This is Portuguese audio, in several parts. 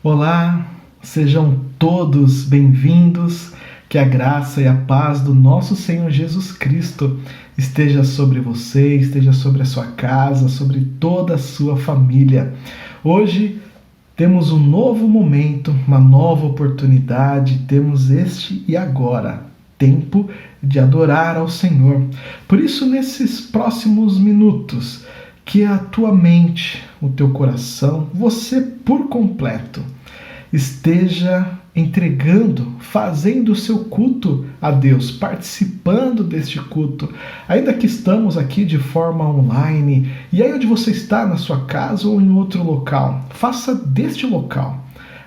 Olá, sejam todos bem-vindos, que a graça e a paz do nosso Senhor Jesus Cristo esteja sobre você, esteja sobre a sua casa, sobre toda a sua família. Hoje temos um novo momento, uma nova oportunidade, temos este e agora, tempo de adorar ao Senhor. Por isso, nesses próximos minutos, que a tua mente, o teu coração, você por completo, esteja entregando, fazendo o seu culto a Deus, participando deste culto, ainda que estamos aqui de forma online, e aí onde você está, na sua casa ou em outro local, faça deste local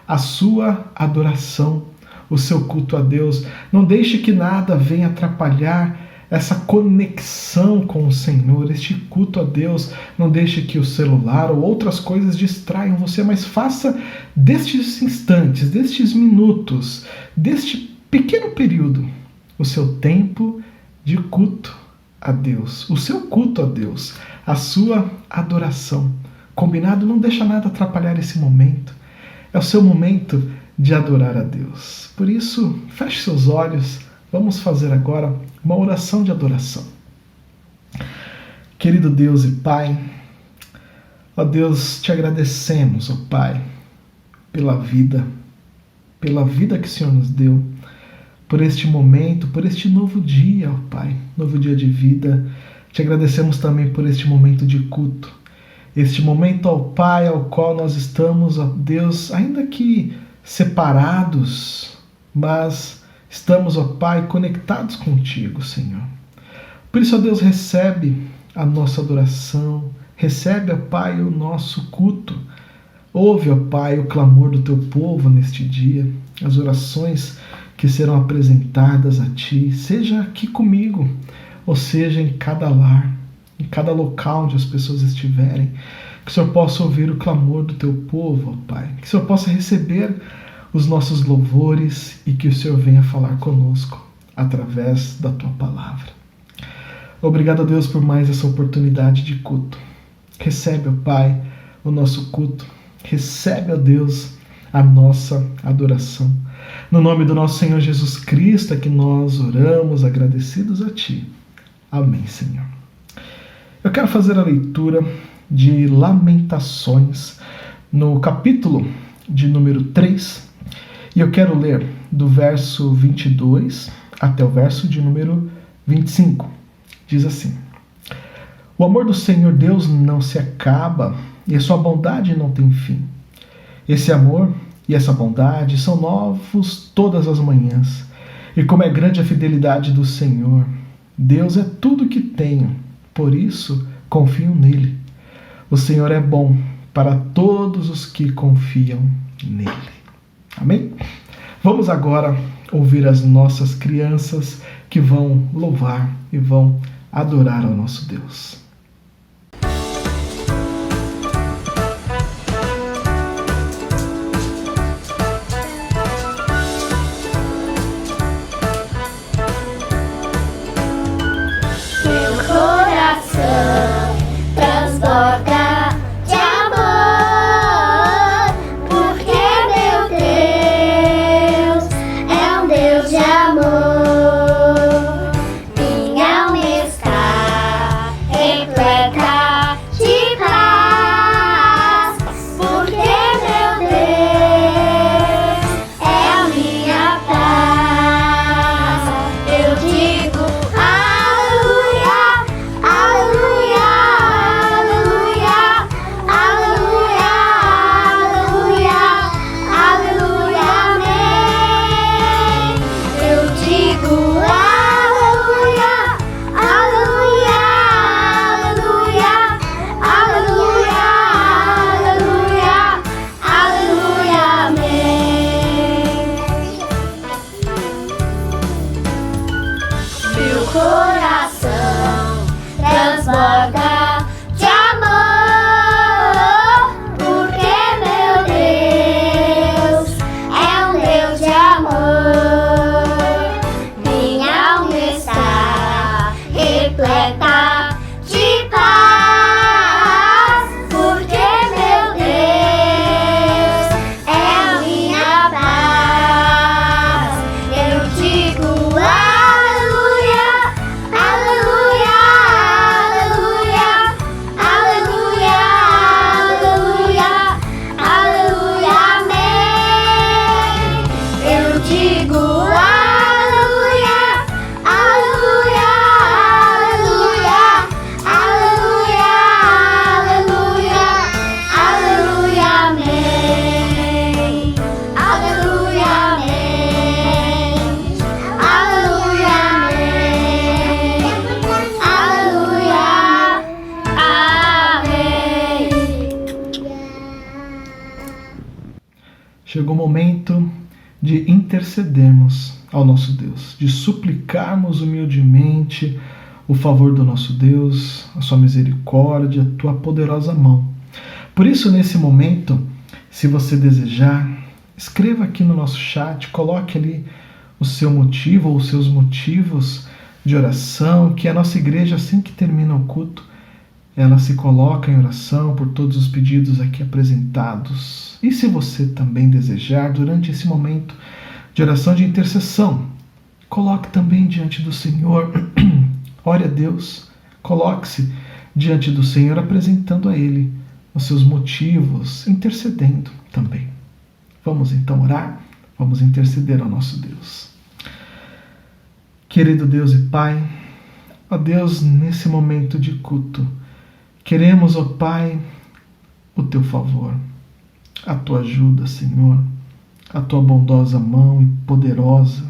a sua adoração, o seu culto a Deus. Não deixe que nada venha atrapalhar essa conexão com o Senhor, este culto a Deus. Não deixe que o celular ou outras coisas distraiam você, mas faça destes instantes, destes minutos, deste pequeno período, o seu tempo de culto a Deus, o seu culto a Deus, a sua adoração. Combinado? Não deixa nada atrapalhar esse momento. É o seu momento de adorar a Deus. Por isso, feche seus olhos. Vamos fazer agora uma oração de adoração. Querido Deus e Pai, ó Deus, te agradecemos, ó Pai, pela vida que o Senhor nos deu, por este momento, por este novo dia, ó Pai, novo dia de vida. Te agradecemos também por este momento de culto, este momento, ó Pai, ao qual nós estamos, ó Deus, ainda que separados, mas estamos, ó Pai, conectados contigo, Senhor. Por isso, ó Deus, recebe a nossa adoração, recebe, ó Pai, o nosso culto. Ouve, ó Pai, o clamor do teu povo neste dia, as orações que serão apresentadas a Ti, seja aqui comigo, ou seja em cada lar, em cada local onde as pessoas estiverem, que o Senhor possa ouvir o clamor do teu povo, ó Pai, que o Senhor possa receber os nossos louvores e que o Senhor venha falar conosco através da Tua palavra. Obrigado a Deus por mais essa oportunidade de culto. Recebe, ó Pai, o nosso culto. Recebe, ó Deus, a nossa adoração. No nome do nosso Senhor Jesus Cristo é que nós oramos agradecidos a Ti. Amém, Senhor. Eu quero fazer a leitura de Lamentações no capítulo de número 3, e eu quero ler do verso 22 até o verso de número 25. Diz assim: O amor do Senhor Deus não se acaba e a sua bondade não tem fim. Esse amor e essa bondade são novos todas as manhãs. E como é grande a fidelidade do Senhor. Deus é tudo que tenho, por isso confio nele. O Senhor é bom para todos os que confiam nele. Amém? Vamos agora ouvir as nossas crianças que vão louvar e vão adorar ao nosso Deus. Meu coração transborda de amor, porque meu Deus é um Deus de amor. Minha alma está em Chegou o momento de intercedermos ao nosso Deus, de suplicarmos humildemente o favor do nosso Deus, a sua misericórdia, a tua poderosa mão. Por isso, nesse momento, se você desejar, escreva aqui no nosso chat, coloque ali o seu motivo ou os seus motivos de oração, que a nossa igreja, assim que termina o culto, ela se coloca em oração por todos os pedidos aqui apresentados. E se você também desejar, durante esse momento de oração de intercessão, coloque também diante do Senhor, ore a Deus, coloque-se diante do Senhor, apresentando a Ele os seus motivos, intercedendo também. Vamos então orar, vamos interceder ao nosso Deus. Querido Deus e Pai, ó Deus, nesse momento de culto, queremos, ó Pai, o Teu favor, a Tua ajuda, Senhor, a Tua bondosa mão e poderosa,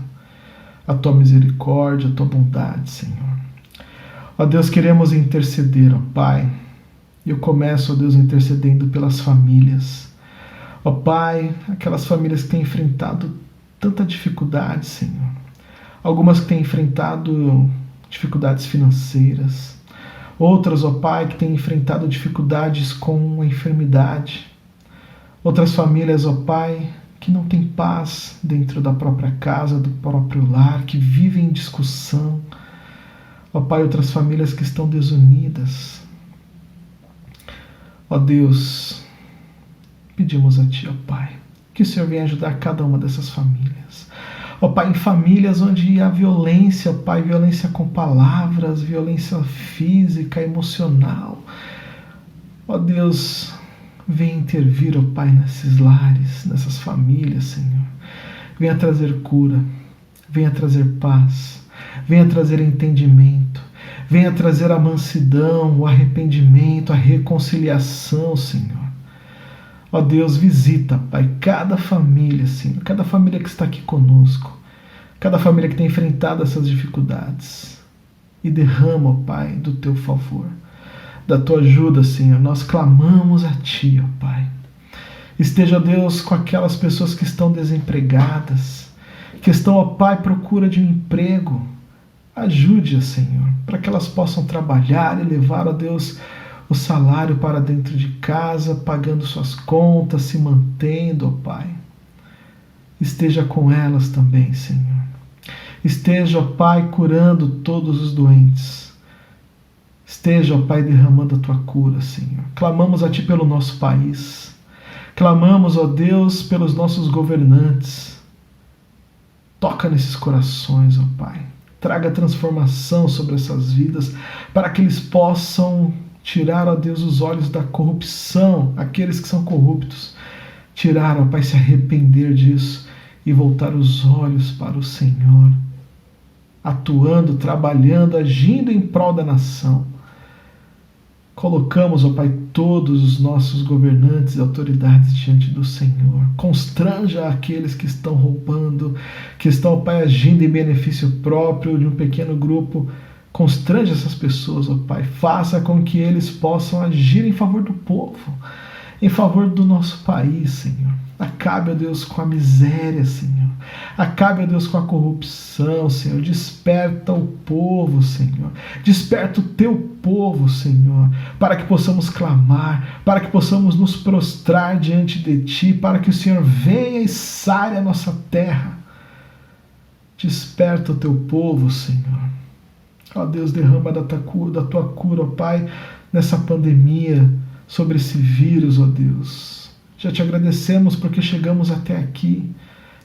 a Tua misericórdia, a Tua bondade, Senhor. Ó Deus, queremos interceder, ó Pai. Eu começo, ó Deus, intercedendo pelas famílias. Ó Pai, aquelas famílias que têm enfrentado tanta dificuldade, Senhor. Algumas que têm enfrentado dificuldades financeiras. Outras, ó Pai, que têm enfrentado dificuldades com a enfermidade. Outras famílias, ó Pai, que não têm paz dentro da própria casa, do próprio lar, que vivem em discussão. Ó Pai, outras famílias que estão desunidas. Ó Deus, pedimos a Ti, ó Pai, que o Senhor venha ajudar cada uma dessas famílias. Ó Pai, em famílias onde há violência, ó Pai, violência com palavras, violência física, emocional. Ó Deus, venha intervir, ó Pai, nesses lares, nessas famílias, Senhor. Venha trazer cura, venha trazer paz, venha trazer entendimento, venha trazer a mansidão, o arrependimento, a reconciliação, Senhor. Ó Deus, visita, Pai, cada família, Senhor, cada família que está aqui conosco, cada família que tem enfrentado essas dificuldades. E derrama, ó Pai, do Teu favor, da Tua ajuda, Senhor. Nós clamamos a Ti, ó Pai. Esteja, Deus, com aquelas pessoas que estão desempregadas, que estão, ó Pai, à procura de um emprego. Ajude-as, Senhor, para que elas possam trabalhar e levar, ó Deus, o salário para dentro de casa, pagando suas contas, se mantendo, ó Pai. Esteja com elas também, Senhor. Esteja, ó Pai, curando todos os doentes. Esteja, ó Pai, derramando a Tua cura, Senhor. Clamamos a Ti pelo nosso país. Clamamos, ó Deus, pelos nossos governantes. Toca nesses corações, ó Pai. Traga transformação sobre essas vidas, para que eles possam tirar, ó Deus, os olhos da corrupção, aqueles que são corruptos. Tirar, ó Pai, se arrepender disso e voltar os olhos para o Senhor. Atuando, trabalhando, agindo em prol da nação. Colocamos, ó Pai, todos os nossos governantes e autoridades diante do Senhor. Constranja aqueles que estão roubando, que estão, ó Pai, agindo em benefício próprio de um pequeno grupo. Constrange essas pessoas, ó Pai. Faça com que eles possam agir em favor do povo, em favor do nosso país, Senhor. Acabe, ó Deus, com a miséria, Senhor. Acabe, ó Deus, com a corrupção, Senhor. Desperta o povo, Senhor. Desperta o Teu povo, Senhor, para que possamos clamar, para que possamos nos prostrar diante de Ti, para que o Senhor venha e sare a nossa terra. Desperta o Teu povo, Senhor. Ó Deus, derrama da Tua cura, ó Pai, nessa pandemia, sobre esse vírus, ó Deus. Já Te agradecemos porque chegamos até aqui,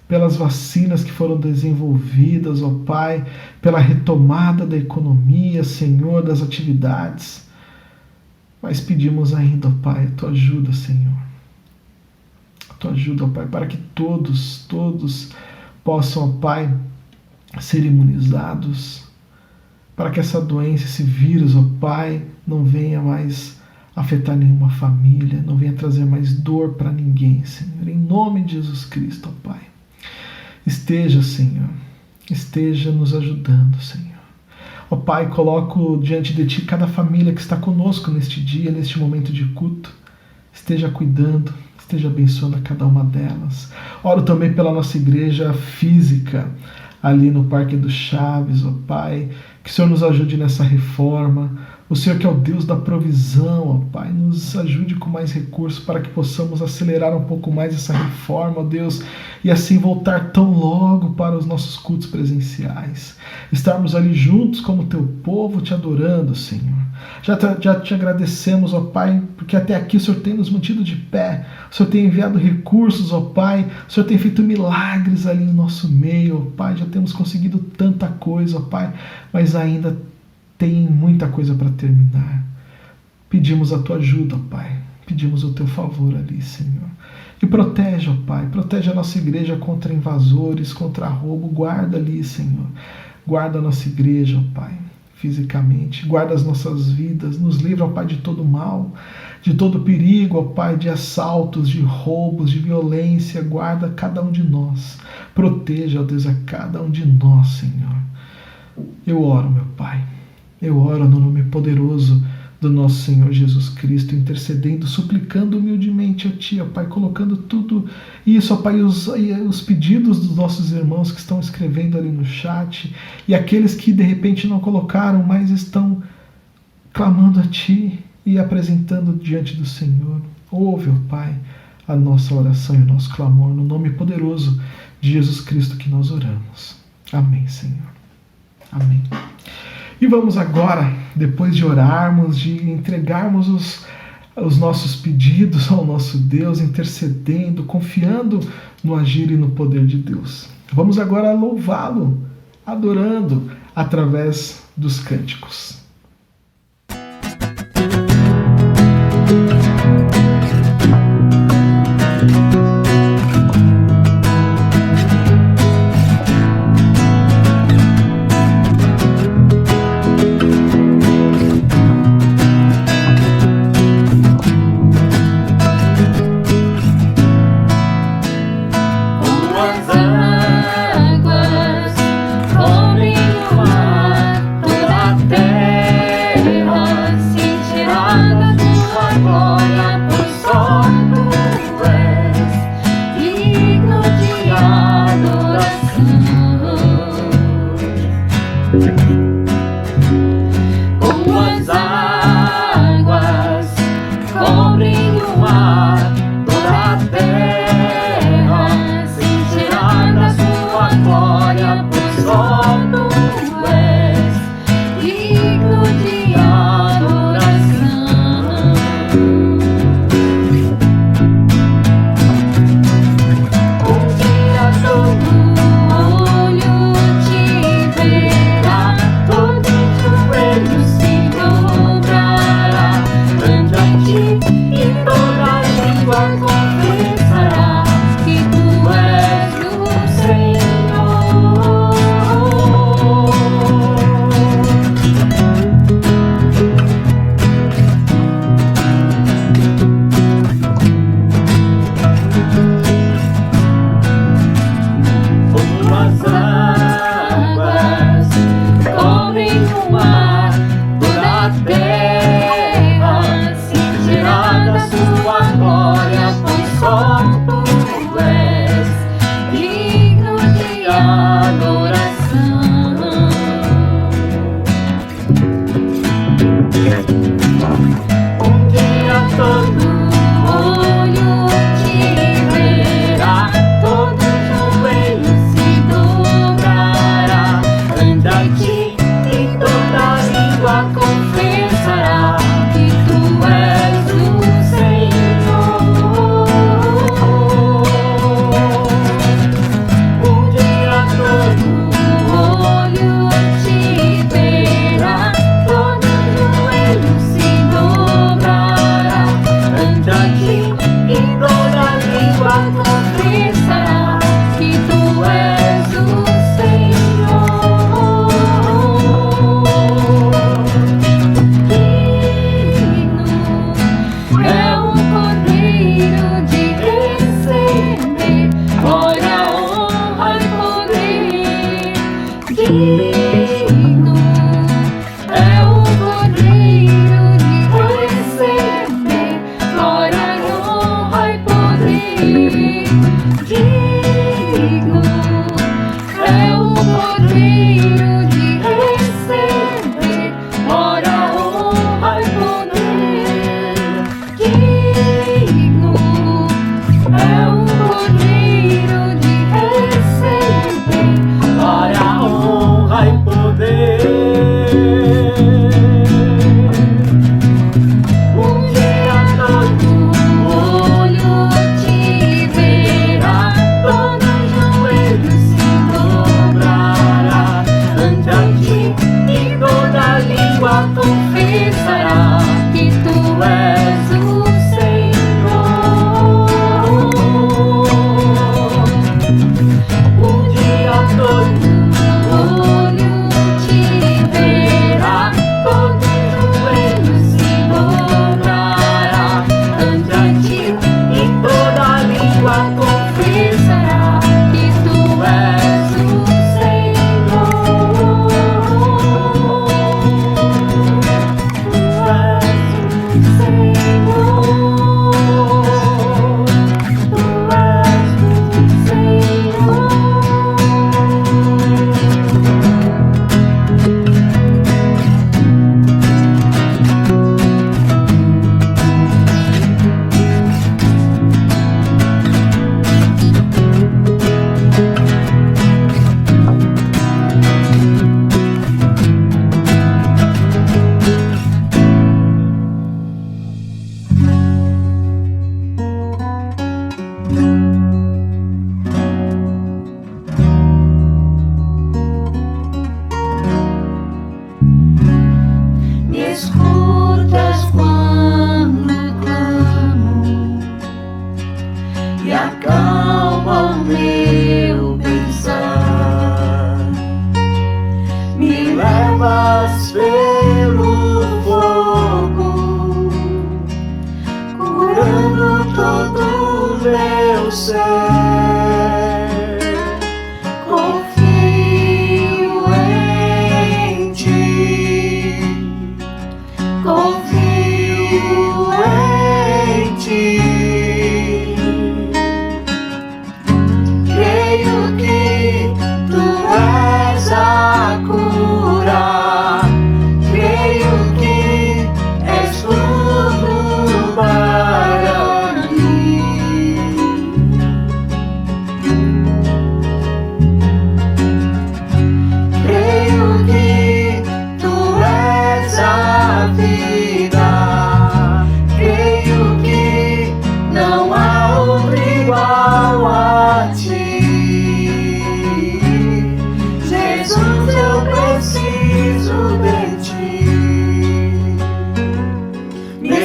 pelas vacinas que foram desenvolvidas, ó Pai, pela retomada da economia, Senhor, das atividades. Mas pedimos ainda, ó Pai, a Tua ajuda, Senhor. A Tua ajuda, ó Pai, para que todos possam, ó Pai, ser imunizados, para que essa doença, esse vírus, ó Pai, não venha mais afetar nenhuma família, não venha trazer mais dor para ninguém, Senhor. Em nome de Jesus Cristo, ó Pai. Esteja, Senhor, esteja nos ajudando, Senhor. Ó Pai, coloco diante de Ti cada família que está conosco neste dia, neste momento de culto. Esteja cuidando, esteja abençoando a cada uma delas. Oro também pela nossa igreja física, ali no Parque do Chaves, ó Pai, que o Senhor nos ajude nessa reforma. O Senhor que é o Deus da provisão, ó Pai, nos ajude com mais recursos para que possamos acelerar um pouco mais essa reforma, ó Deus, e assim voltar tão logo para os nossos cultos presenciais. Estarmos ali juntos como teu povo, te adorando, Senhor. Já te agradecemos, ó Pai, porque até aqui o Senhor tem nos mantido de pé, o Senhor tem enviado recursos, ó Pai, o Senhor tem feito milagres ali no nosso meio, ó Pai, já temos conseguido tanta coisa, ó Pai, mas ainda tem muita coisa para terminar. Pedimos a tua ajuda, ó Pai, pedimos o teu favor ali, Senhor. E protege, ó Pai, protege a nossa igreja contra invasores, contra roubo, guarda ali, Senhor, guarda a nossa igreja, ó Pai, fisicamente, guarda as nossas vidas, nos livra, ó Pai, de todo mal, de todo perigo, ó Pai, de assaltos, de roubos, de violência, guarda cada um de nós, proteja, ó Deus, a cada um de nós, Senhor. Eu oro, meu Pai, eu oro no nome poderoso do nosso Senhor Jesus Cristo, intercedendo, suplicando humildemente a Ti, ó Pai, colocando tudo isso, ó Pai, os pedidos dos nossos irmãos que estão escrevendo ali no chat, e aqueles que de repente não colocaram, mas estão clamando a Ti e apresentando diante do Senhor. Ouve, ó Pai, a nossa oração e o nosso clamor, no nome poderoso de Jesus Cristo que nós oramos. Amém, Senhor. Amém. E vamos agora, depois de orarmos, de entregarmos os nossos pedidos ao nosso Deus, intercedendo, confiando no agir e no poder de Deus. Vamos agora louvá-lo, adorando através dos cânticos. Águas cobrem o mar, toda a terra.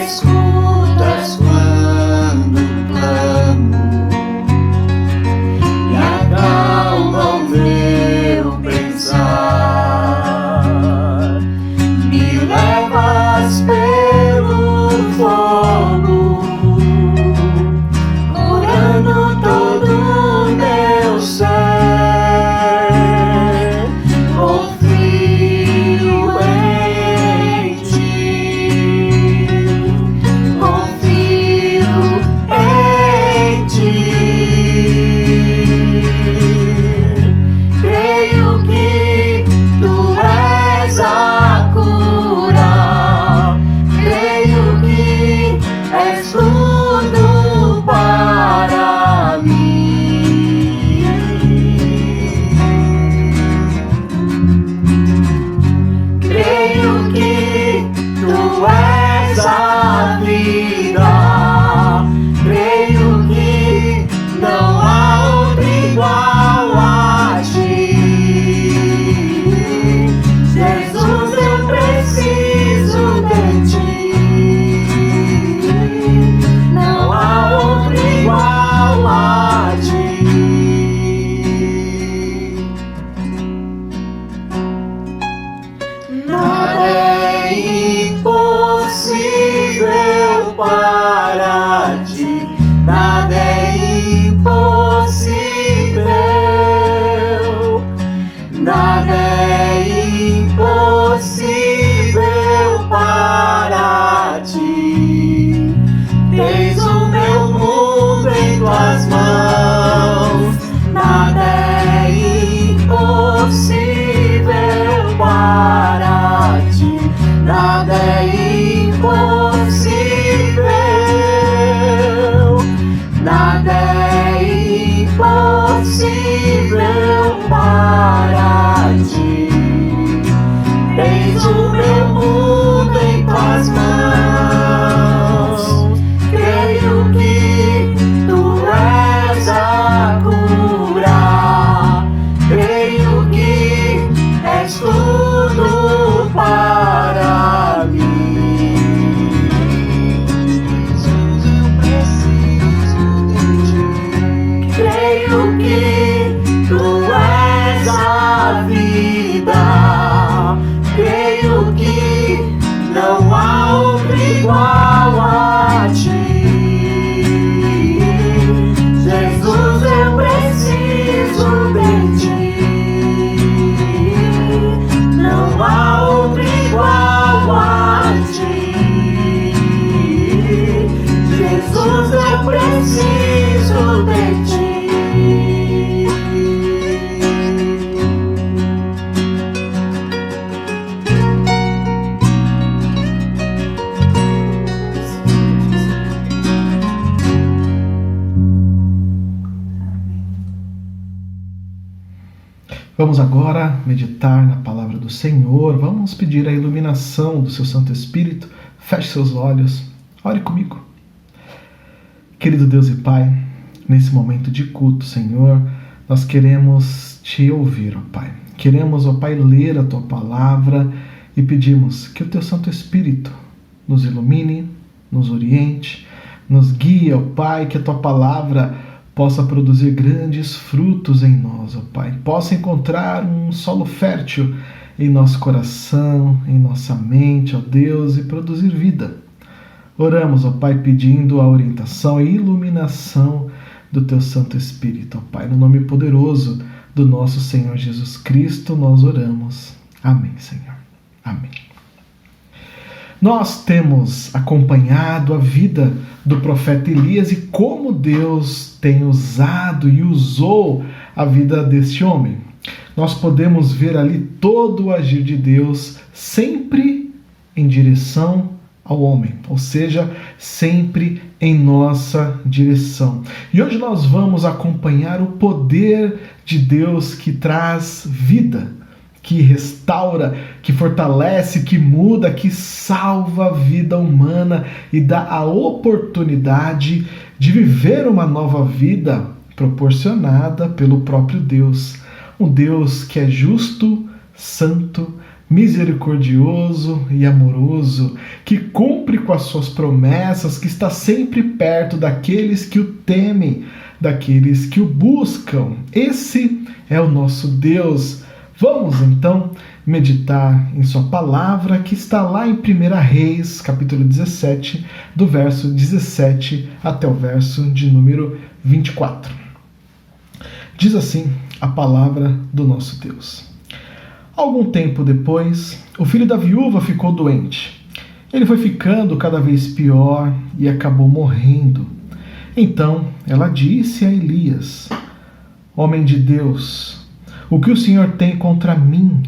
escutas quando clamo e acalma o meu pensar. Me levas pelo fogo, curando todo o meu ser. Confio em ti, confio em ti. Creio que tu és a cura, creio que és tudo para mim. Creio que tu és a vida, creio que não há outro igual a ti. Jesus, eu preciso de ti, não há outro igual a ti. Nada é impossível para ti, nada é impossível, nada é impossível para ti. Tens o meu mundo em tuas mãos, nada é impossível para ti, nada é impossível, nada é impossível para ti. Tens o meu mundo em tuas mãos, creio que tu és a cura, creio que és tudo para mim. Jesus, eu preciso de ti. Creio que tu és a vida, creio que não há outro igual a ti. Jesus, eu preciso de ti, não há outro igual a ti. Jesus, eu preciso de ti. Vamos agora meditar na palavra do Senhor. Vamos pedir a iluminação do seu Santo Espírito. Feche seus olhos. Ore comigo. Querido Deus e Pai, nesse momento de culto, Senhor, nós queremos te ouvir, ó Pai. Queremos, ó Pai, ler a tua palavra e pedimos que o teu Santo Espírito nos ilumine, nos oriente, nos guie, ó Pai, que a tua palavra possa produzir grandes frutos em nós, ó Pai. Possa encontrar um solo fértil em nosso coração, em nossa mente, ó Deus, e produzir vida. Oramos, ó Pai, pedindo a orientação e iluminação do teu Santo Espírito, ó Pai. No nome poderoso do nosso Senhor Jesus Cristo, nós oramos. Amém, Senhor. Amém. Nós temos acompanhado a vida do profeta Elias e como Deus tem usado e usou a vida deste homem. Nós podemos ver ali todo o agir de Deus sempre em direção ao homem, ou seja, sempre em nossa direção. E hoje nós vamos acompanhar o poder de Deus que traz vida, que restaura, que fortalece, que muda, que salva a vida humana e dá a oportunidade de viver uma nova vida proporcionada pelo próprio Deus. Um Deus que é justo, santo, misericordioso e amoroso, que cumpre com as suas promessas, que está sempre perto daqueles que o temem, daqueles que o buscam. Esse é o nosso Deus. Vamos então meditar em sua palavra, que está lá em 1 Reis, capítulo 17, do verso 17 até o verso de número 24. Diz assim a palavra do nosso Deus. Algum tempo depois, o filho da viúva ficou doente. Ele foi ficando cada vez pior e acabou morrendo. Então ela disse a Elias: Homem de Deus, o que o Senhor tem contra mim?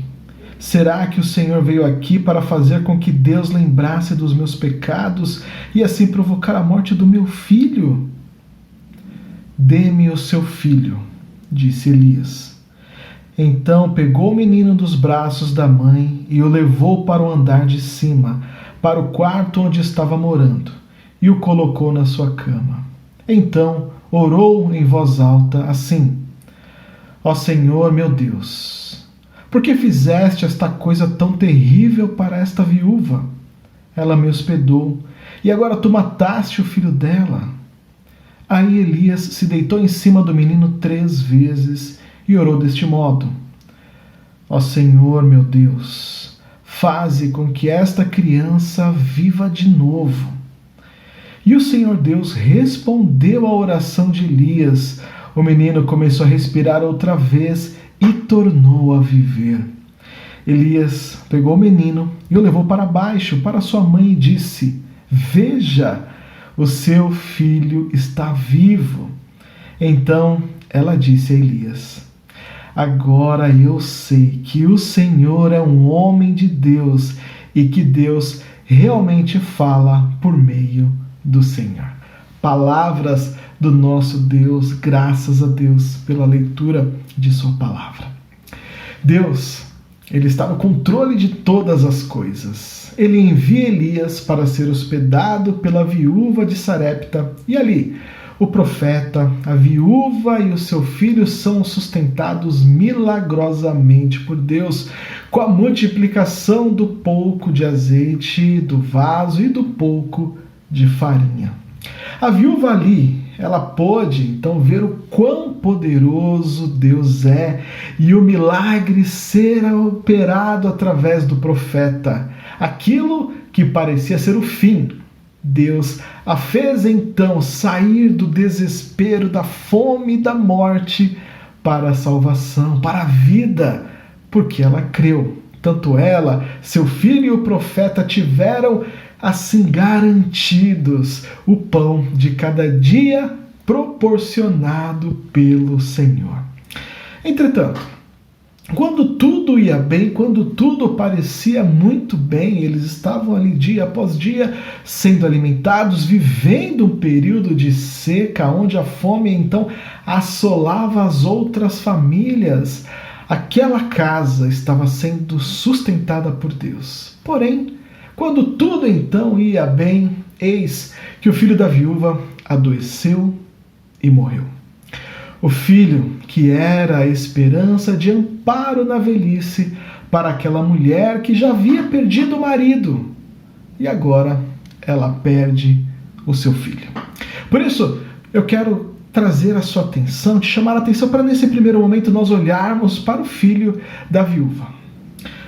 Será que o Senhor veio aqui para fazer com que Deus lembrasse dos meus pecados e assim provocar a morte do meu filho? Dê-me o seu filho, disse Elias. Então pegou o menino dos braços da mãe e o levou para o andar de cima, para o quarto onde estava morando, e o colocou na sua cama. Então orou em voz alta assim: Ó Senhor meu Deus, por que fizeste esta coisa tão terrível para esta viúva? Ela me hospedou, e agora tu mataste o filho dela. Aí Elias se deitou em cima do menino 3 vezes e orou deste modo: Ó Senhor meu Deus, faze com que esta criança viva de novo. E o Senhor Deus respondeu à oração de Elias. O menino começou a respirar outra vez e tornou a viver. Elias pegou o menino e o levou para baixo, para sua mãe, e disse: Veja, o seu filho está vivo. Então ela disse a Elias: Agora eu sei que o Senhor é um homem de Deus e que Deus realmente fala por meio do Senhor. Palavras do nosso Deus, graças a Deus pela leitura de sua palavra. Deus, Ele está no controle de todas as coisas. Ele envia Elias para ser hospedado pela viúva de Sarepta, e ali o profeta, a viúva e o seu filho são sustentados milagrosamente por Deus, com a multiplicação do pouco de azeite do vaso e do pouco de farinha. A viúva ali, ela pôde então ver o quão poderoso Deus é e o milagre ser operado através do profeta. Aquilo que parecia ser o fim, Deus a fez então sair do desespero, da fome e da morte para a salvação, para a vida, porque ela creu. Tanto ela, seu filho e o profeta tiveram assim garantidos o pão de cada dia proporcionado pelo Senhor. Entretanto, quando tudo ia bem, quando tudo parecia muito bem, eles estavam ali dia após dia sendo alimentados, vivendo um período de seca, onde a fome então assolava as outras famílias. Aquela casa estava sendo sustentada por Deus. Porém, quando tudo então ia bem, eis que o filho da viúva adoeceu e morreu. O filho que era a esperança de amparo na velhice para aquela mulher que já havia perdido o marido. E agora ela perde o seu filho. Por isso, eu quero trazer a sua atenção, te chamar a atenção para nesse primeiro momento nós olharmos para o filho da viúva.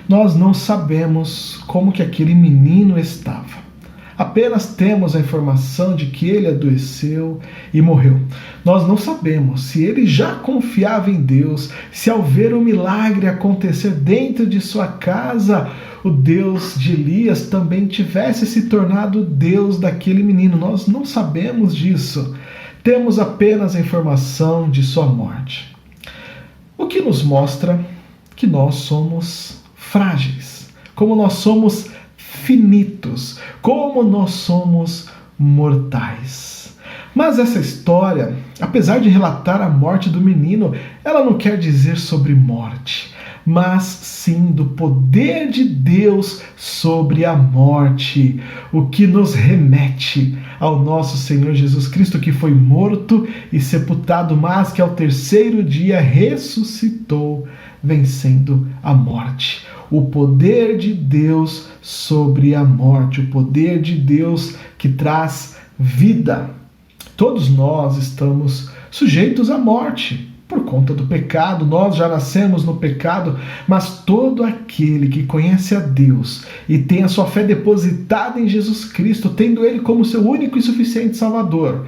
Nós não sabemos como que aquele menino estava. Apenas temos a informação de que ele adoeceu e morreu. Nós não sabemos se ele já confiava em Deus, se ao ver o milagre acontecer dentro de sua casa, o Deus de Elias também tivesse se tornado o Deus daquele menino. Nós não sabemos disso. Temos apenas a informação de sua morte. O que nos mostra que nós somos frágeis, como nós somos finitos, como nós somos mortais. Mas essa história, apesar de relatar a morte do menino, ela não quer dizer sobre morte, mas sim do poder de Deus sobre a morte, o que nos remete ao nosso Senhor Jesus Cristo, que foi morto e sepultado, mas que ao terceiro dia ressuscitou, vencendo a morte. o poder de Deus sobre a morte, o poder de Deus que traz vida. Todos nós estamos sujeitos à morte por conta do pecado, nós já nascemos no pecado, mas todo aquele que conhece a Deus e tem a sua fé depositada em Jesus Cristo, tendo Ele como seu único e suficiente Salvador,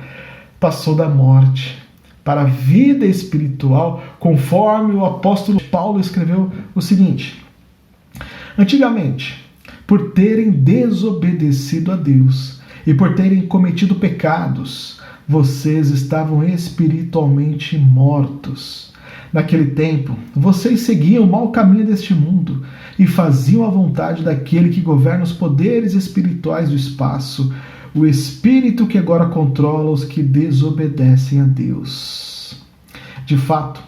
passou da morte para a vida espiritual, conforme o apóstolo Paulo escreveu o seguinte: antigamente, por terem desobedecido a Deus e por terem cometido pecados, vocês estavam espiritualmente mortos. Naquele tempo, vocês seguiam o mau caminho deste mundo e faziam a vontade daquele que governa os poderes espirituais do espaço, o espírito que agora controla os que desobedecem a Deus. De fato,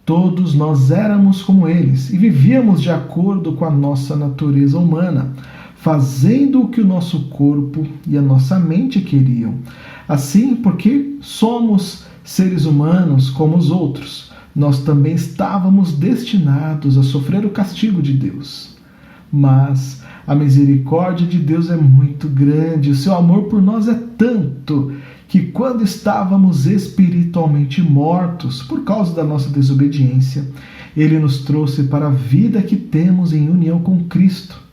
todos nós éramos como eles e vivíamos de acordo com a nossa natureza humana, fazendo o que o nosso corpo e a nossa mente queriam. Assim, porque somos seres humanos como os outros, nós também estávamos destinados a sofrer o castigo de Deus. Mas a misericórdia de Deus é muito grande, o seu amor por nós é tanto, que quando estávamos espiritualmente mortos por causa da nossa desobediência, Ele nos trouxe para a vida que temos em união com Cristo.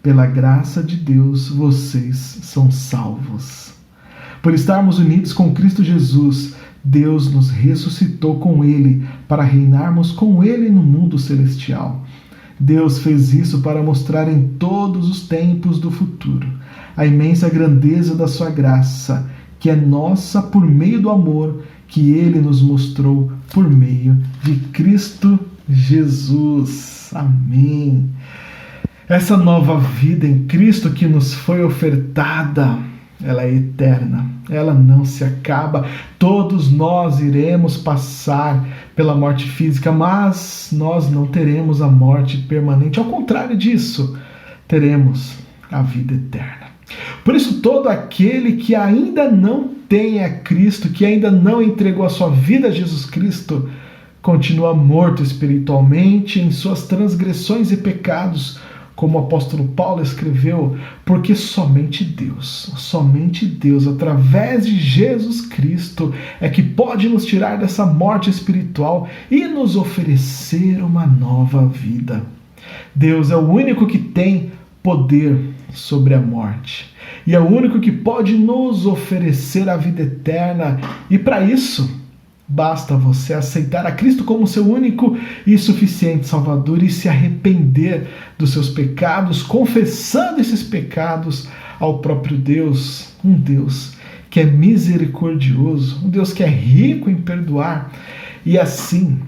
Pela graça de Deus, vocês são salvos. Por estarmos unidos com Cristo Jesus, Deus nos ressuscitou com Ele para reinarmos com Ele no mundo celestial. Deus fez isso para mostrar em todos os tempos do futuro a imensa grandeza da sua graça, que é nossa por meio do amor que Ele nos mostrou por meio de Cristo Jesus. Amém. Essa nova vida em Cristo que nos foi ofertada, ela é eterna, ela não se acaba. Todos nós iremos passar pela morte física, mas nós não teremos a morte permanente. Ao contrário disso, teremos a vida eterna. Por isso, todo aquele que ainda não tem a Cristo, que ainda não entregou a sua vida a Jesus Cristo, continua morto espiritualmente em suas transgressões e pecados, como o apóstolo Paulo escreveu, porque somente Deus, através de Jesus Cristo, é que pode nos tirar dessa morte espiritual e nos oferecer uma nova vida. Deus é o único que tem poder sobre a morte e é o único que pode nos oferecer a vida eterna, e para isso basta você aceitar a Cristo como seu único e suficiente Salvador e se arrepender dos seus pecados, confessando esses pecados ao próprio Deus, um Deus que é misericordioso, um Deus que é rico em perdoar, e assim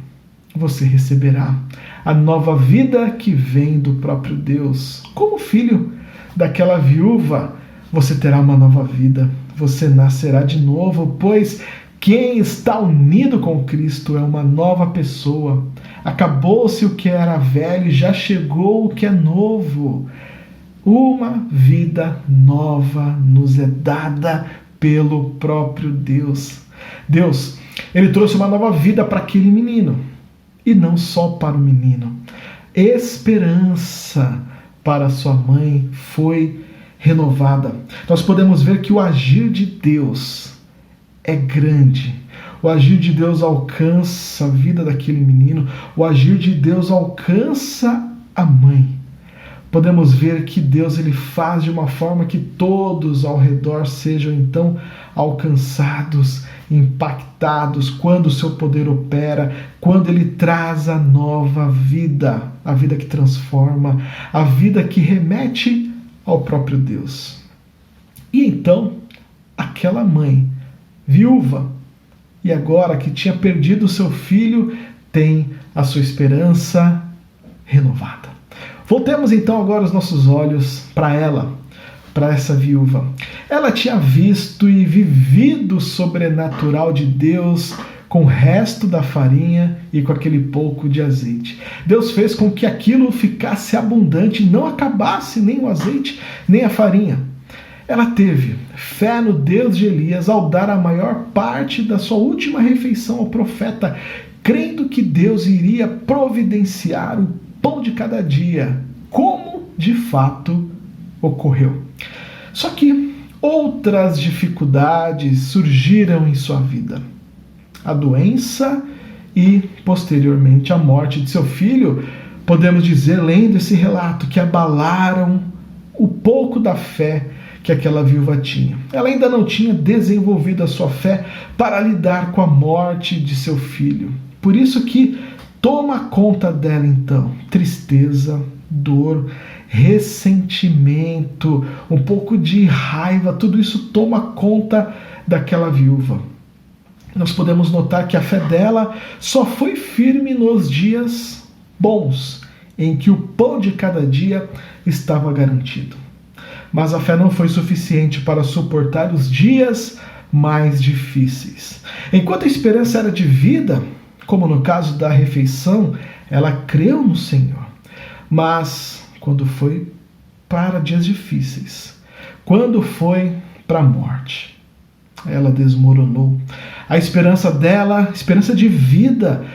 você receberá a nova vida que vem do próprio Deus. Como filho daquela viúva, você terá uma nova vida, você nascerá de novo, pois quem está unido com Cristo é uma nova pessoa. Acabou-se o que era velho e já chegou o que é novo. Uma vida nova nos é dada pelo próprio Deus. Deus, Ele trouxe uma nova vida para aquele menino. E não só para o menino. Esperança para sua mãe foi renovada. Nós podemos ver que o agir de Deus é grande. O agir de Deus alcança a vida daquele menino. O agir de Deus alcança a mãe. Podemos ver que Deus ele faz de uma forma que todos ao redor sejam então alcançados, impactados quando o seu poder opera, quando ele traz a nova vida, a vida que transforma, a vida que remete ao próprio Deus. E então, aquela mãe viúva, e agora que tinha perdido o seu filho, tem a sua esperança renovada. Voltemos então agora os nossos olhos para ela, para essa viúva. Ela tinha visto e vivido o sobrenatural de Deus com o resto da farinha e com aquele pouco de azeite. Deus fez com que aquilo ficasse abundante, não acabasse nem o azeite, nem a farinha. Ela teve fé no Deus de Elias ao dar a maior parte da sua última refeição ao profeta, crendo que Deus iria providenciar o pão de cada dia como de fato ocorreu. Só que outras dificuldades surgiram em sua vida. A doença e, posteriormente, a morte de seu filho, podemos dizer, lendo esse relato, que abalaram o pouco da fé que aquela viúva tinha. Ela ainda não tinha desenvolvido a sua fé para lidar com a morte de seu filho. Por isso que toma conta dela então tristeza, dor, ressentimento, um pouco de raiva, tudo isso toma conta daquela viúva. Nós podemos notar que a fé dela só foi firme nos dias bons, em que o pão de cada dia estava garantido. Mas a fé não foi suficiente para suportar os dias mais difíceis. Enquanto a esperança era de vida, como no caso da refeição, ela creu no Senhor. Mas quando foi para dias difíceis, quando foi para a morte, ela desmoronou. A esperança dela, esperança de vida,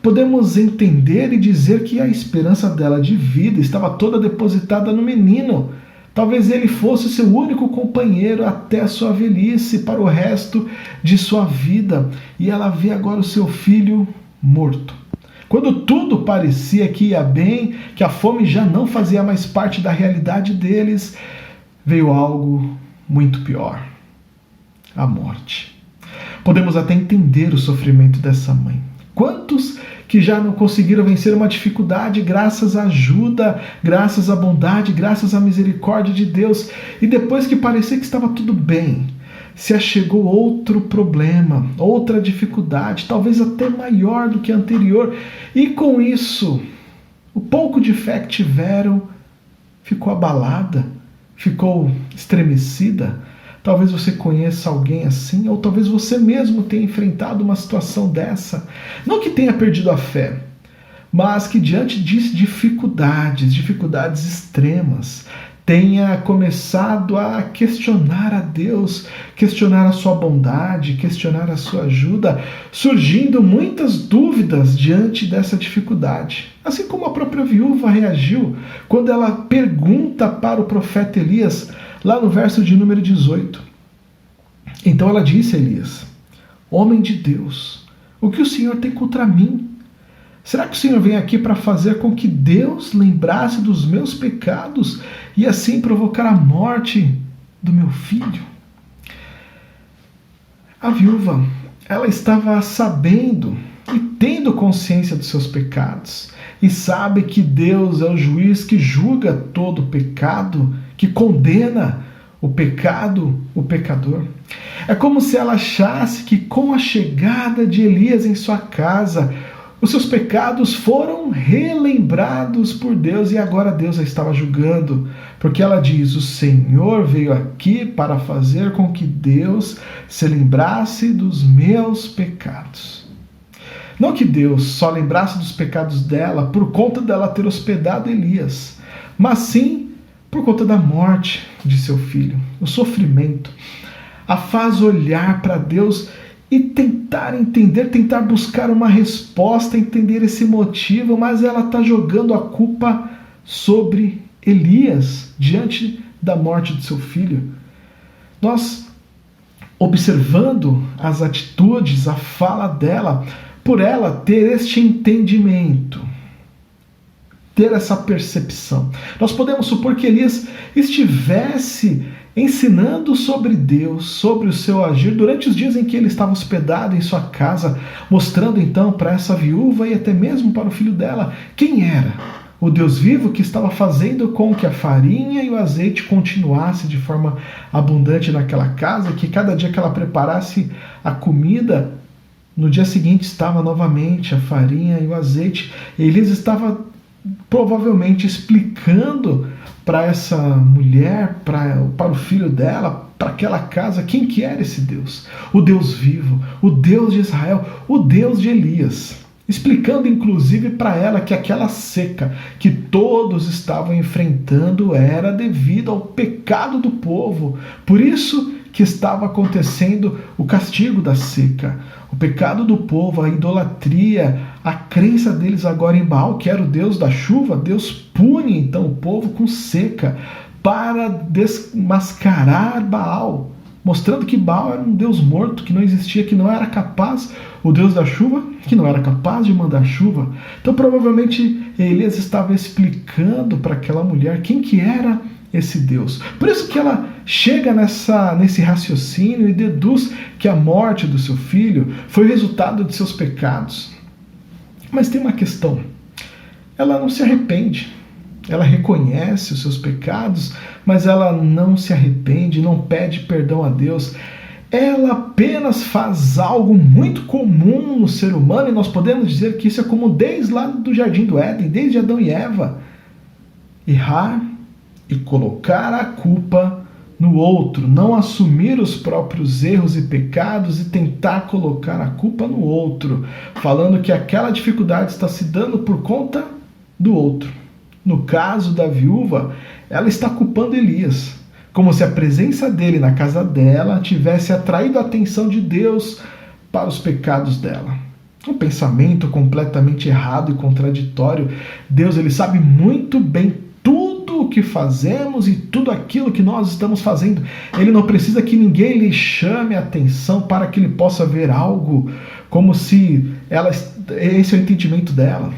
podemos entender e dizer que a esperança dela de vida estava toda depositada no menino. Talvez ele fosse seu único companheiro até a sua velhice, para o resto de sua vida. E ela vê agora o seu filho morto. Quando tudo parecia que ia bem, que a fome já não fazia mais parte da realidade deles, veio algo muito pior: a morte. Podemos até entender o sofrimento dessa mãe. Quantos que já não conseguiram vencer uma dificuldade graças à ajuda, graças à bondade, graças à misericórdia de Deus, e depois que parecia que estava tudo bem, se achegou outro problema, outra dificuldade, talvez até maior do que a anterior, e com isso, o pouco de fé que tiveram ficou abalada, ficou estremecida. Talvez você conheça alguém assim, ou talvez você mesmo tenha enfrentado uma situação dessa. Não que tenha perdido a fé, mas que diante de dificuldades extremas, tenha começado a questionar a Deus, questionar a sua bondade, questionar a sua ajuda, surgindo muitas dúvidas diante dessa dificuldade. Assim como a própria viúva reagiu quando ela pergunta para o profeta Elias, lá no verso de número 18. Então ela disse a Elias: homem de Deus, o que o Senhor tem contra mim? Será que o Senhor vem aqui para fazer com que Deus lembrasse dos meus pecados e assim provocar a morte do meu filho? A viúva, ela estava sabendo e tendo consciência dos seus pecados, e sabe que Deus é o juiz que julga todo pecado, que condena o pecado, o pecador. É como se ela achasse que com a chegada de Elias em sua casa, os seus pecados foram relembrados por Deus e agora Deus a estava julgando, porque ela diz: o Senhor veio aqui para fazer com que Deus se lembrasse dos meus pecados. Não que Deus só lembrasse dos pecados dela por conta dela ter hospedado Elias, mas sim por conta da morte de seu filho. O sofrimento a faz olhar para Deus e tentar entender, tentar buscar uma resposta, entender esse motivo, mas ela está jogando a culpa sobre Elias diante da morte de seu filho. Nós, observando as atitudes, a fala dela, por ela ter este entendimento, ter essa percepção, nós podemos supor que Elias estivesse ensinando sobre Deus, sobre o seu agir, durante os dias em que ele estava hospedado em sua casa, mostrando então para essa viúva e até mesmo para o filho dela quem era o Deus vivo que estava fazendo com que a farinha e o azeite continuassem de forma abundante naquela casa, que cada dia que ela preparasse a comida, no dia seguinte estava novamente a farinha e o azeite. Elias estava provavelmente explicando para essa mulher, para o filho dela, para aquela casa, quem que era esse Deus? O Deus vivo, o Deus de Israel, o Deus de Elias. Explicando inclusive para ela que aquela seca que todos estavam enfrentando era devido ao pecado do povo. Por isso que estava acontecendo o castigo da seca. O pecado do povo, a idolatria, a crença deles agora em Baal, que era o Deus da chuva, Deus pune então o povo com seca para desmascarar Baal, mostrando que Baal era um Deus morto, que não existia, que não era capaz, o Deus da chuva, que não era capaz de mandar chuva. Então provavelmente Elias estava explicando para aquela mulher quem que era esse Deus. Por isso que ela chega nesse raciocínio e deduz que a morte do seu filho foi resultado de seus pecados. Mas tem uma questão. Ela não se arrepende. Ela reconhece os seus pecados, mas ela não se arrepende, não pede perdão a Deus. Ela apenas faz algo muito comum no ser humano, e nós podemos dizer que isso é comum desde lá do Jardim do Éden, desde Adão e Eva. Errar e colocar a culpa no outro, não assumir os próprios erros e pecados e tentar colocar a culpa no outro, falando que aquela dificuldade está se dando por conta do outro. No caso da viúva, ela está culpando Elias, como se a presença dele na casa dela tivesse atraído a atenção de Deus para os pecados dela. Um pensamento completamente errado e contraditório. Deus, ele sabe muito bem tudo o que fazemos e tudo aquilo que nós estamos fazendo. Ele não precisa que ninguém lhe chame a atenção para que ele possa ver algo, como se esse é o entendimento dela.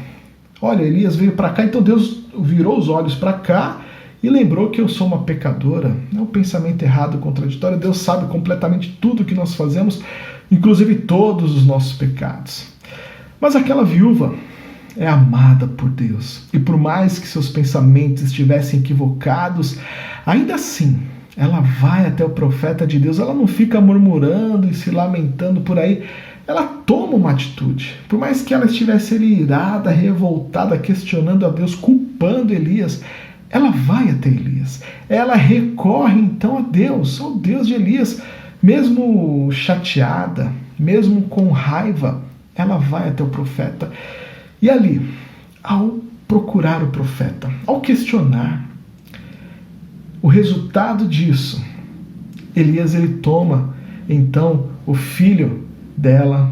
Olha, Elias veio para cá, então Deus virou os olhos para cá e lembrou que eu sou uma pecadora. É um pensamento errado, contraditório. Deus sabe completamente tudo o que nós fazemos, inclusive todos os nossos pecados. Mas aquela viúva é amada por Deus. E por mais que seus pensamentos estivessem equivocados, ainda assim, ela vai até o profeta de Deus. Ela não fica murmurando e se lamentando por aí. Ela toma uma atitude. Por mais que ela estivesse irada, revoltada, questionando a Deus, culpando Elias, ela vai até Elias. Ela recorre então a Deus, ao Deus de Elias. Mesmo chateada, mesmo com raiva, ela vai até o profeta. E ali, ao procurar o profeta, ao questionar o resultado disso, Elias ele toma então o filho dela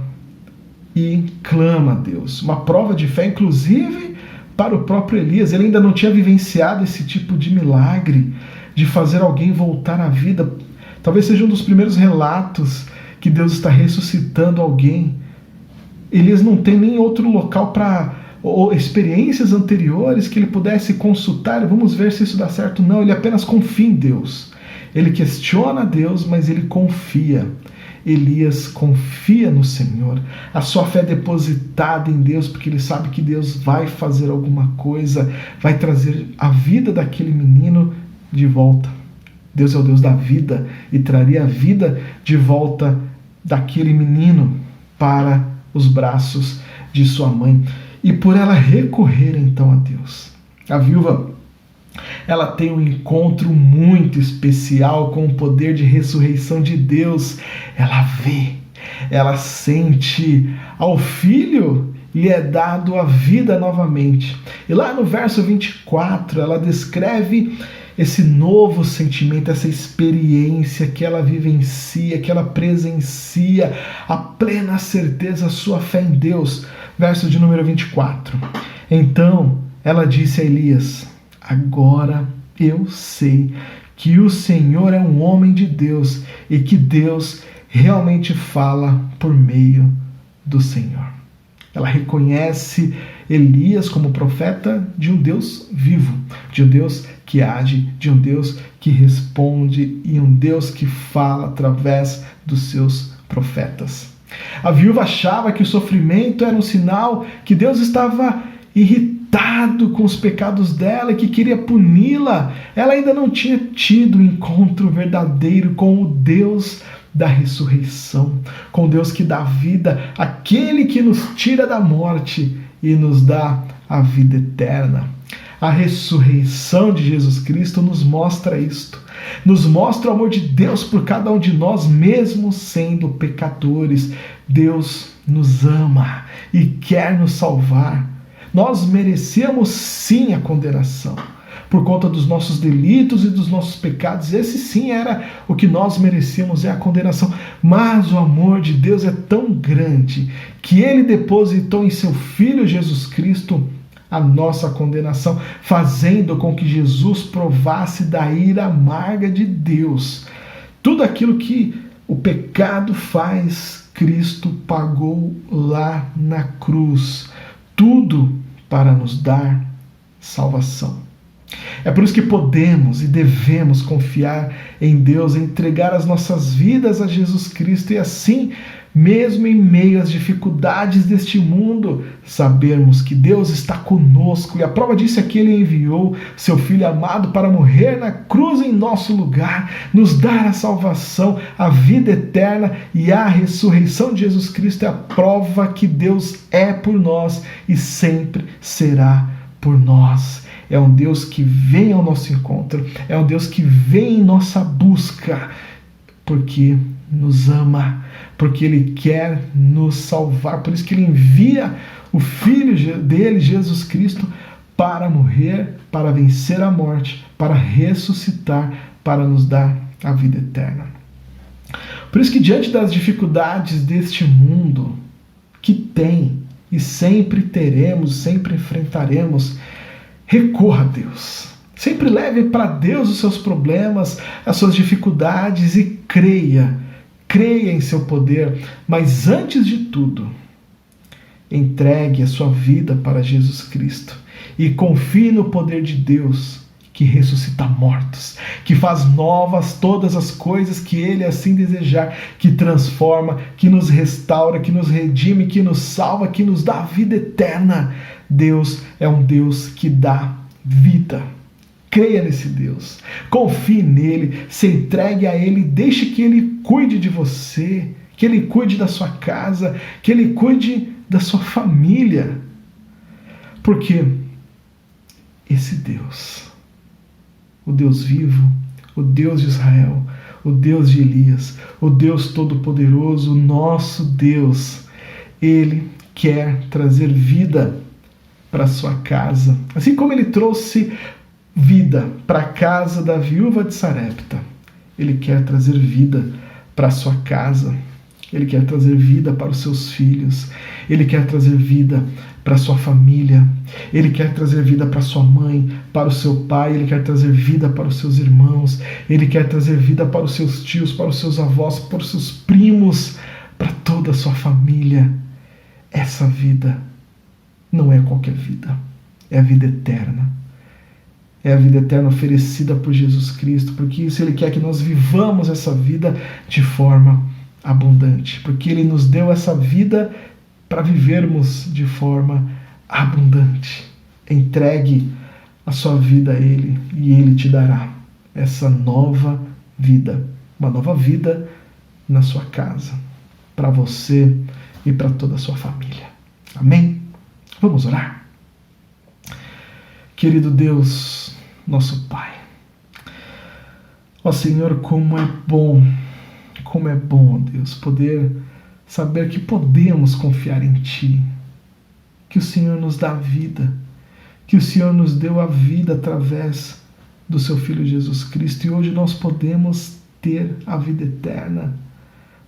e clama a Deus. Uma prova de fé, inclusive, para o próprio Elias. Ele ainda não tinha vivenciado esse tipo de milagre, de fazer alguém voltar à vida. Talvez seja um dos primeiros relatos que Deus está ressuscitando alguém. Elias não tem nem outro local ou experiências anteriores que ele pudesse consultar. Vamos ver se isso dá certo. Não, ele apenas confia em Deus. Ele questiona a Deus, mas ele confia. Elias confia no Senhor. A sua fé é depositada em Deus, porque ele sabe que Deus vai fazer alguma coisa, vai trazer a vida daquele menino de volta. Deus é o Deus da vida e traria a vida de volta daquele menino para os braços de sua mãe. E por ela recorrer então a Deus, a viúva, ela tem um encontro muito especial com o poder de ressurreição de Deus. Ela vê, ela sente, ao filho lhe é dado a vida novamente. E lá no verso 24, ela descreve esse novo sentimento, essa experiência que ela vivencia, que ela presencia, a plena certeza, a sua fé em Deus. Verso de número 24. Então ela disse a Elias: agora eu sei que o Senhor é um homem de Deus e que Deus realmente fala por meio do Senhor. Ela reconhece Elias como profeta de um Deus vivo, de um Deus que age, de um Deus que responde e um Deus que fala através dos seus profetas. A viúva achava que o sofrimento era um sinal que Deus estava irritado com os pecados dela e que queria puni-la. Ela ainda não tinha tido um encontro verdadeiro com o Deus da ressurreição, com Deus que dá vida, aquele que nos tira da morte e nos dá a vida eterna. A ressurreição de Jesus Cristo nos mostra isto, nos mostra o amor de Deus por cada um de nós, mesmo sendo pecadores. Deus nos ama e quer nos salvar. Nós merecemos sim a condenação, por conta dos nossos delitos e dos nossos pecados. Esse sim era o que nós merecíamos, é a condenação. Mas o amor de Deus é tão grande que Ele depositou em seu Filho Jesus Cristo a nossa condenação, fazendo com que Jesus provasse da ira amarga de Deus. Tudo aquilo que o pecado faz, Cristo pagou lá na cruz. Tudo para nos dar salvação. É por isso que podemos e devemos confiar em Deus, entregar as nossas vidas a Jesus Cristo e assim, mesmo em meio às dificuldades deste mundo, sabermos que Deus está conosco. E a prova disso é que Ele enviou seu Filho amado para morrer na cruz em nosso lugar, nos dar a salvação, a vida eterna, e a ressurreição de Jesus Cristo é a prova que Deus é por nós e sempre será por nós. É um Deus que vem ao nosso encontro, é um Deus que vem em nossa busca, porque nos ama, porque Ele quer nos salvar. Por isso que Ele envia o Filho dele, Jesus Cristo, para morrer, para vencer a morte, para ressuscitar, para nos dar a vida eterna. Por isso que diante das dificuldades deste mundo, que tem e sempre teremos, sempre enfrentaremos, recorra a Deus. Sempre leve para Deus os seus problemas, as suas dificuldades e creia em seu poder. Mas antes de tudo, entregue a sua vida para Jesus Cristo e confie no poder de Deus que ressuscita mortos, que faz novas todas as coisas que Ele assim desejar, que transforma, que nos restaura, que nos redime, que nos salva, que nos dá a vida eterna. Deus é um Deus que dá vida. Creia nesse Deus, confie nele, se entregue a Ele, deixe que Ele cuide de você, que Ele cuide da sua casa, que Ele cuide da sua família. Porque esse Deus, o Deus vivo, o Deus de Israel, o Deus de Elias, o Deus Todo-Poderoso, o nosso Deus, Ele quer trazer vida para a sua casa. Assim como Ele trouxe vida para a casa da viúva de Sarepta, Ele quer trazer vida para a sua casa. Ele quer trazer vida para os seus filhos. Ele quer trazer vida para a sua família. Ele quer trazer vida para sua mãe, para o seu pai. Ele quer trazer vida para os seus irmãos. Ele quer trazer vida para os seus tios, para os seus avós, para os seus primos, para toda a sua família. Essa vida não é qualquer vida. É a vida eterna. É a vida eterna oferecida por Jesus Cristo. Porque isso Ele quer que nós vivamos essa vida de forma abundante, porque Ele nos deu essa vida para vivermos de forma abundante. Entregue a sua vida a Ele e Ele te dará essa nova vida, uma nova vida na sua casa, para você e para toda a sua família. Amém? Vamos orar? Querido Deus, nosso Pai, ó Senhor, como é bom, ó Deus, poder saber que podemos confiar em Ti, que o Senhor nos dá vida, que o Senhor nos deu a vida através do Seu Filho Jesus Cristo, e hoje nós podemos ter a vida eterna.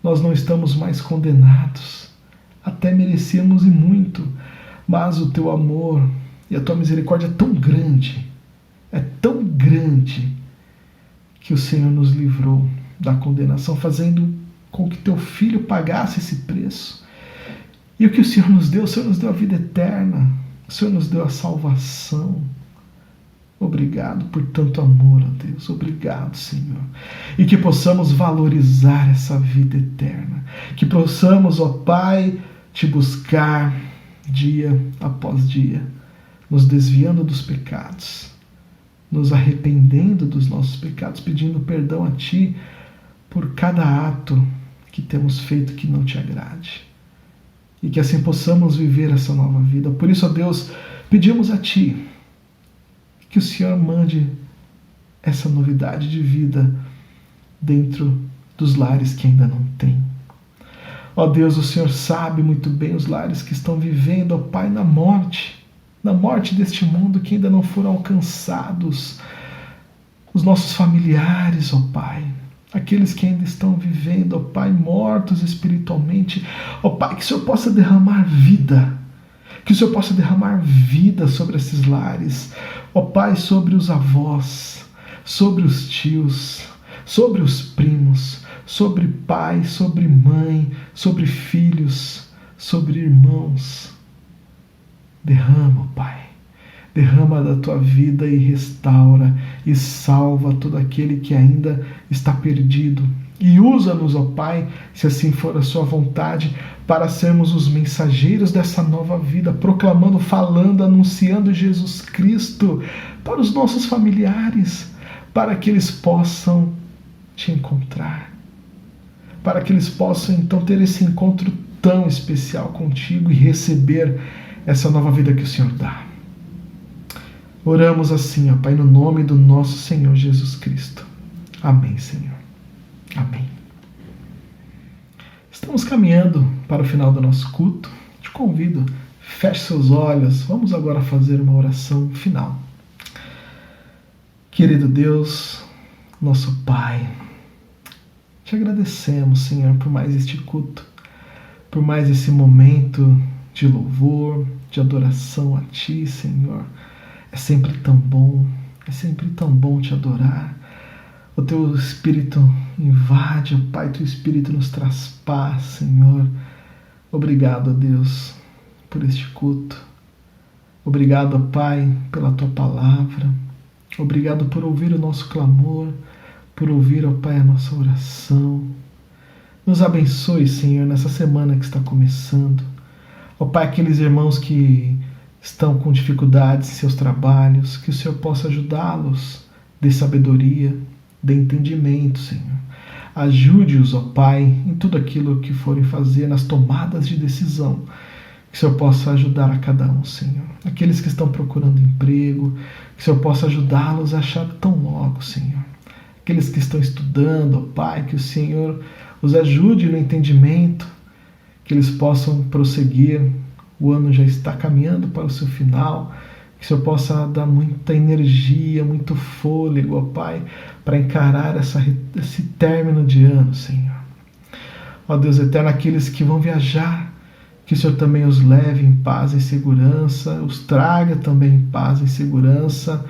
Nós não estamos mais condenados, até merecíamos e muito, mas o Teu amor e a Tua misericórdia é tão grande, que o Senhor nos livrou da condenação, fazendo com que Teu Filho pagasse esse preço. E o que o Senhor nos deu a vida eterna, o Senhor nos deu a salvação. Obrigado por tanto amor, ó Deus, obrigado, Senhor. E que possamos valorizar essa vida eterna, que possamos, ó Pai, Te buscar dia após dia, nos desviando dos pecados, nos arrependendo dos nossos pecados, pedindo perdão a Ti por cada ato que temos feito que não Te agrade. E que assim possamos viver essa nova vida. Por isso, ó Deus, pedimos a Ti que o Senhor mande essa novidade de vida dentro dos lares que ainda não têm. Ó Deus, o Senhor sabe muito bem os lares que estão vivendo, ó Pai, na morte, na morte deste mundo, que ainda não foram alcançados, os nossos familiares, ó Pai, aqueles que ainda estão vivendo, ó Pai, mortos espiritualmente, ó Pai, que o Senhor possa derramar vida, que o Senhor possa derramar vida sobre esses lares, ó Pai, sobre os avós, sobre os tios, sobre os primos, sobre pai, sobre mãe, sobre filhos, sobre irmãos. Derrama, ó Pai, derrama da tua vida e restaura e salva todo aquele que ainda está perdido. E usa-nos, ó Pai, se assim for a sua vontade, para sermos os mensageiros dessa nova vida, proclamando, falando, anunciando Jesus Cristo para os nossos familiares, para que eles possam te encontrar, para que eles possam então ter esse encontro tão especial contigo e receber essa nova vida que o Senhor dá. Oramos assim, ó Pai, no nome do nosso Senhor Jesus Cristo. Amém, Senhor. Amém. Estamos caminhando para o final do nosso culto. Te convido, feche seus olhos. Vamos agora fazer uma oração final. Querido Deus, nosso Pai, te agradecemos, Senhor, por mais este culto, por mais esse momento de louvor, de adoração a Ti, Senhor. É sempre tão bom te adorar. O Teu Espírito invade, ó Pai, Teu Espírito nos traz paz, Senhor. Obrigado, ó Deus, por este culto. Obrigado, ó Pai, pela Tua palavra. Obrigado por ouvir o nosso clamor, por ouvir, ó Pai, a nossa oração. Nos abençoe, Senhor, nessa semana que está começando. Ó Pai, aqueles irmãos que estão com dificuldades em seus trabalhos, que o Senhor possa ajudá-los, dê sabedoria, dê entendimento, Senhor. Ajude-os, ó Pai, em tudo aquilo que forem fazer, nas tomadas de decisão, que o Senhor possa ajudar a cada um, Senhor. Aqueles que estão procurando emprego, que o Senhor possa ajudá-los a achar tão logo, Senhor. Aqueles que estão estudando, ó Pai, que o Senhor os ajude no entendimento, que eles possam prosseguir. O ano já está caminhando para o seu final, que o Senhor possa dar muita energia, muito fôlego, ó Pai, para encarar esse término de ano, Senhor. Ó Deus eterno, aqueles que vão viajar, que o Senhor também os leve em paz e segurança, os traga também em paz e segurança,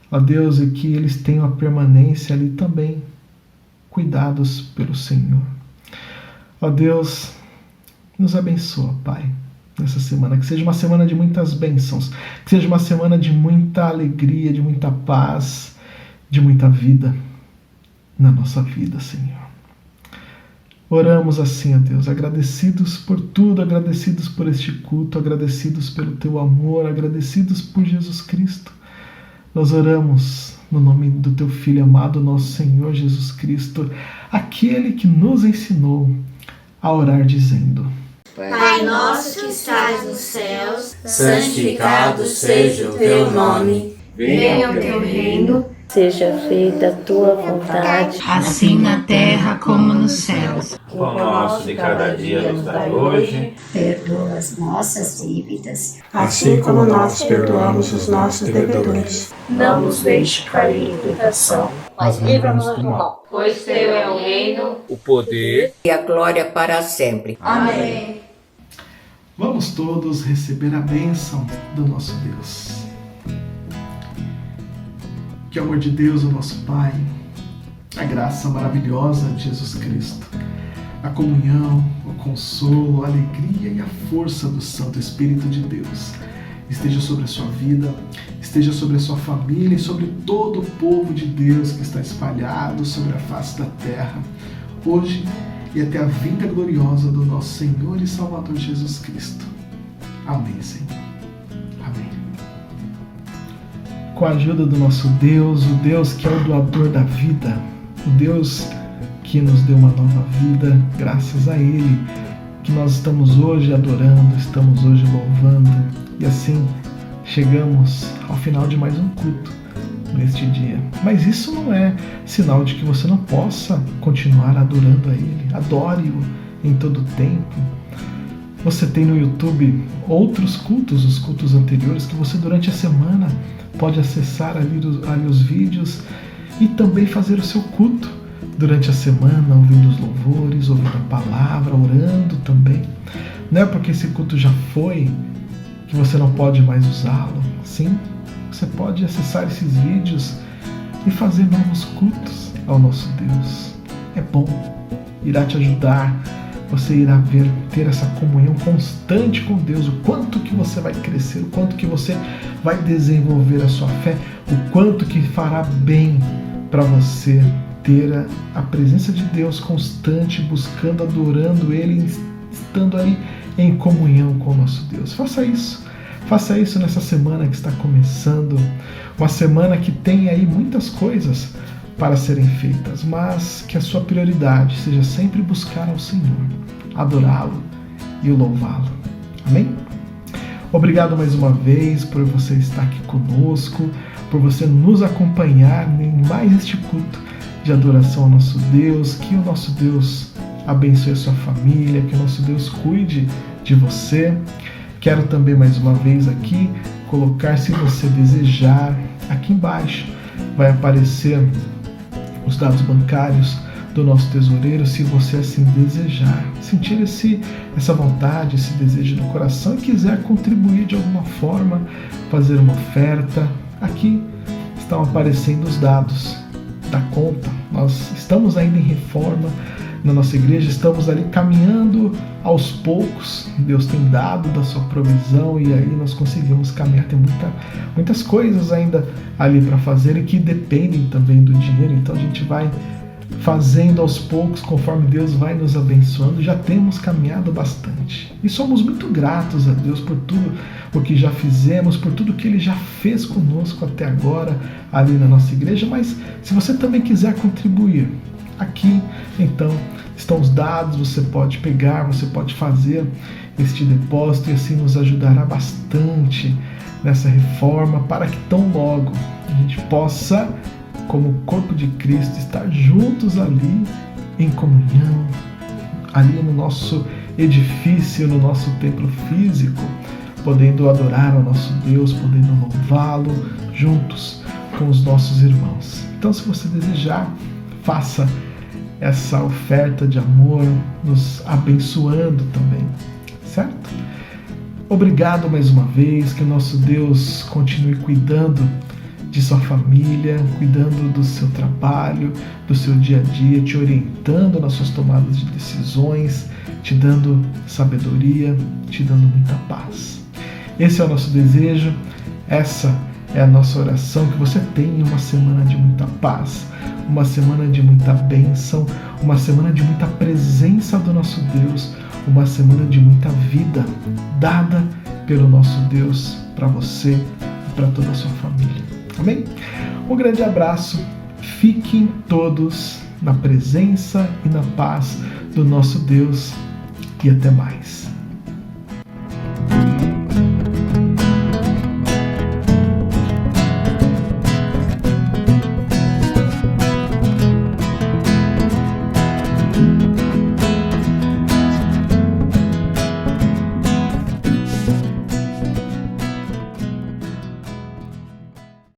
ó Deus, e que eles tenham a permanência ali também, cuidados pelo Senhor. Ó Deus, nos abençoa, Pai, nessa semana, que seja uma semana de muitas bênçãos, que seja uma semana de muita alegria, de muita paz, de muita vida na nossa vida, Senhor. Oramos assim, ó Deus, agradecidos por tudo, agradecidos por este culto, agradecidos pelo Teu amor, agradecidos por Jesus Cristo. Nós oramos no nome do Teu Filho amado, nosso Senhor Jesus Cristo, aquele que nos ensinou a orar dizendo: Pai nosso que estás nos céus, santificado seja o Teu nome. venha o Teu reino, seja feita a Tua vontade, assim na terra como nos céus. O pão nosso de cada dia nos dai hoje. Perdoa as nossas dívidas, assim como nós perdoamos os nossos devedores. não nos deixe cair em tentação, mas livra-nos do mal. pois Teu é o reino, O poder e a glória para sempre. Amém. Vamos todos receber a bênção do nosso Deus. Que o amor de Deus, o nosso Pai, a graça maravilhosa de Jesus Cristo, a comunhão, o consolo, a alegria e a força do Santo Espírito de Deus esteja sobre a sua vida, esteja sobre a sua família e sobre todo o povo de Deus que está espalhado sobre a face da terra, hoje e até a vinda gloriosa do nosso Senhor e Salvador Jesus Cristo. Amém, Senhor. Amém. Com a ajuda do nosso Deus, o Deus que é o doador da vida, o Deus que nos deu uma nova vida, graças a Ele, que nós estamos hoje adorando, estamos hoje louvando, e assim chegamos ao final de mais um culto neste dia. Mas isso não é sinal de que você não possa continuar adorando a Ele. Adore-o em todo o tempo. Você tem no YouTube outros cultos, os cultos anteriores, que você durante a semana pode acessar ali os vídeos e também fazer o seu culto durante a semana, ouvindo os louvores, ouvindo a palavra, orando também. Não é porque esse culto já foi que você não pode mais usá-lo. Sim, você pode acessar esses vídeos e fazer novos cultos ao nosso Deus. É bom, irá te ajudar. Você irá ter essa comunhão constante com Deus, o quanto que você vai crescer, o quanto que você vai desenvolver a sua fé, o quanto que fará bem para você ter a presença de Deus constante, buscando, adorando Ele, estando ali em comunhão com o nosso Deus. Faça isso nessa semana que está começando, uma semana que tem aí muitas coisas para serem feitas, mas que a sua prioridade seja sempre buscar ao Senhor, adorá-lo e o louvá-lo. Amém? Obrigado mais uma vez por você estar aqui conosco, por você nos acompanhar em mais este culto de adoração ao nosso Deus. Que o nosso Deus abençoe a sua família, que o nosso Deus cuide de você. Quero também mais uma vez aqui colocar, se você desejar, aqui embaixo vai aparecer os dados bancários do nosso tesoureiro, se você assim desejar, sentir essa vontade, esse desejo no coração e quiser contribuir de alguma forma, fazer uma oferta. Aqui estão aparecendo os dados da conta. Nós estamos ainda em reforma na nossa igreja, estamos ali caminhando aos poucos. Deus tem dado da sua provisão e aí nós conseguimos caminhar. Tem muitas coisas ainda ali para fazer e que dependem também do dinheiro, então a gente vai fazendo aos poucos conforme Deus vai nos abençoando. Já temos caminhado bastante e somos muito gratos a Deus por tudo o que já fizemos, por tudo que Ele já fez conosco até agora ali na nossa igreja. Mas se você também quiser contribuir, aqui então estão os dados, você pode pegar, você pode fazer este depósito e assim nos ajudará bastante nessa reforma, para que tão logo a gente possa, como corpo de Cristo, estar juntos ali em comunhão, ali no nosso edifício, no nosso templo físico, podendo adorar ao nosso Deus, podendo louvá-lo juntos com os nossos irmãos. Então, se você desejar, faça essa oferta de amor, nos abençoando também, certo? Obrigado mais uma vez, que o nosso Deus continue cuidando de sua família, cuidando do seu trabalho, do seu dia a dia, te orientando nas suas tomadas de decisões, te dando sabedoria, te dando muita paz. Esse é o nosso desejo, essa é a nossa oração, que você tenha uma semana de muita paz, uma semana de muita bênção, uma semana de muita presença do nosso Deus, uma semana de muita vida dada pelo nosso Deus para você e para toda a sua família. Amém? Um grande abraço, fiquem todos na presença e na paz do nosso Deus e até mais.